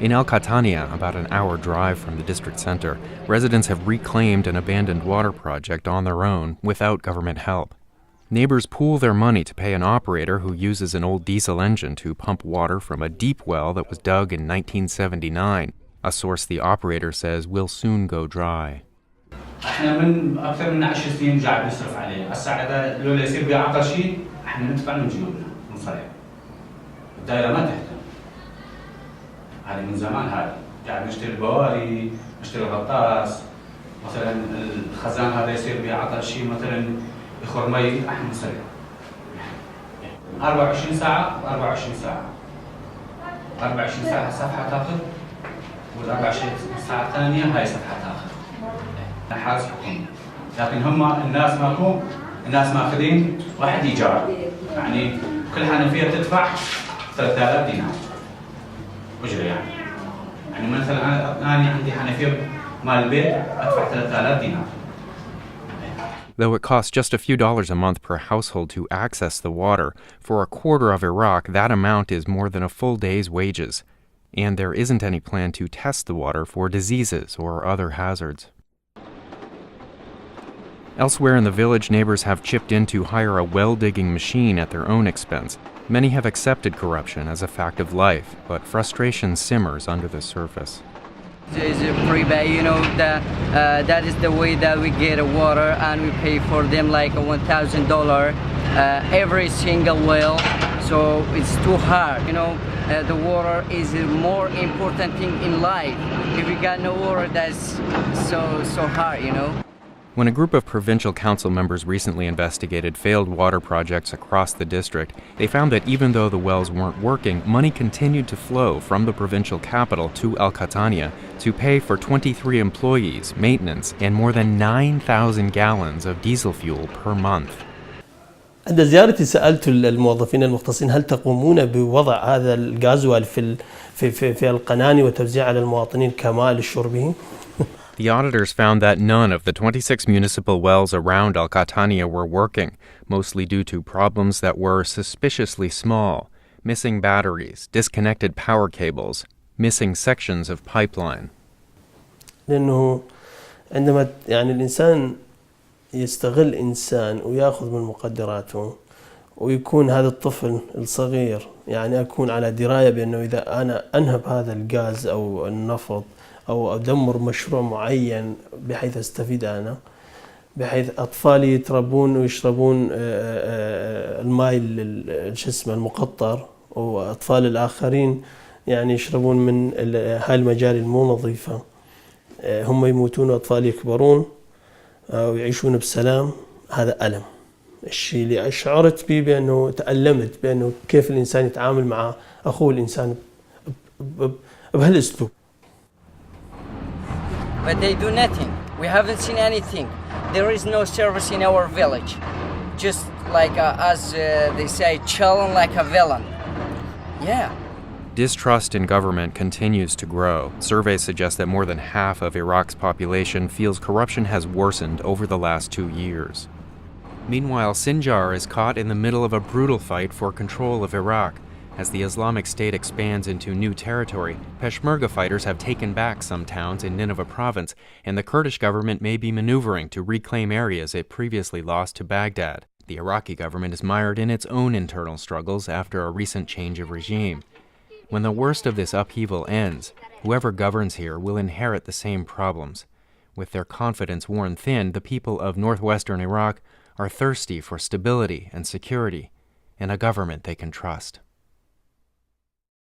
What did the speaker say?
In El Catania, about an hour drive from the district center, residents have reclaimed an abandoned water project on their own without government help. Neighbors pool their money to pay an operator who uses an old diesel engine to pump water from a deep well that was dug in 1979, a source the operator says will soon go dry. احنا من اكثر من 10 سنين قاعد نصرف عليه، هسه اذا لو يصير بيه عطر شيء احنا ندفع من جيوبنا نصرف. الدائره ما تهتم. هذه من زمان هذه، قاعد نشتري البواري، نشتري الغطاس، مثلا الخزان هذا يصير بيه عطر شيء مثلا يخور مي احنا نصرف. 24 ساعه و24 ساعه. 24 ساعه صفحه تاخذ وال24 ساعه الثانيه هاي صفحه تاخذ. حارس حكومي، لكن هم الناس ماكو، الناس ماخذين واحد ايجار، يعني كل حنفيه تدفع 3000 دينار اجره يعني مثلا انا عندي حنفيه مال البيت ادفع 3000 دينار. Though it costs just a few dollars a month per household to access the water, for a quarter of Iraq that amount is more than a full day's wages. And there isn't any plan to test the water for diseases or other hazards. Elsewhere in the village, neighbors have chipped in to hire a well-digging machine at their own expense. Many have accepted corruption as a fact of life, but frustration simmers under the surface. It's a prepay, that is the way that we get water, and we pay for them like $1,000 every single well. So it's too hard, the water is a more important thing in life. If you got no water, that's so hard, When a group of provincial council members recently investigated failed water projects across the district, they found that even though the wells weren't working, money continued to flow from the provincial capital to El Catania to pay for 23 employees, maintenance, and more than 9,000 gallons of diesel fuel per month. عند زيارتي سألت الموظفين المختصين هل تقومون بوضع هذا الغازوال في القناني وتوزيعه على المواطنين كماء للشرب؟ The auditors found that none of the 26 municipal wells around El Catania were working, mostly due to problems that were suspiciously small: missing batteries, disconnected power cables, missing sections of pipeline. لأنه عندما الإنسان يستغل إنسان ويأخذ من مقدراته ويكون هذا الطفل الصغير أكون على دراية بأنه إذا أنا أنهب هذا الغاز أو النفط أو أدمر مشروع معين بحيث أستفيد أنا، بحيث أطفالي يتربون ويشربون الماء المقطر، وأطفال الآخرين يشربون من هاي المجاري المو نظيفة، هم يموتون وأطفال يكبرون ويعيشون بسلام. هذا ألم. الشيء اللي شعرت به بأنه تألمت بأنه كيف الإنسان يتعامل مع أخوه الإنسان بهالأسلوب. But they do nothing. We haven't seen anything. There is no service in our village. Just like as they say, chilling like a villain. Yeah. Distrust in government continues to grow. Surveys suggest that more than half of Iraq's population feels corruption has worsened over the last 2 years. Meanwhile, Sinjar is caught in the middle of a brutal fight for control of Iraq. As the Islamic State expands into new territory, Peshmerga fighters have taken back some towns in Nineveh province, and the Kurdish government may be maneuvering to reclaim areas it previously lost to Baghdad. The Iraqi government is mired in its own internal struggles after a recent change of regime. When the worst of this upheaval ends, whoever governs here will inherit the same problems. With their confidence worn thin, the people of northwestern Iraq are thirsty for stability and security, and a government they can trust.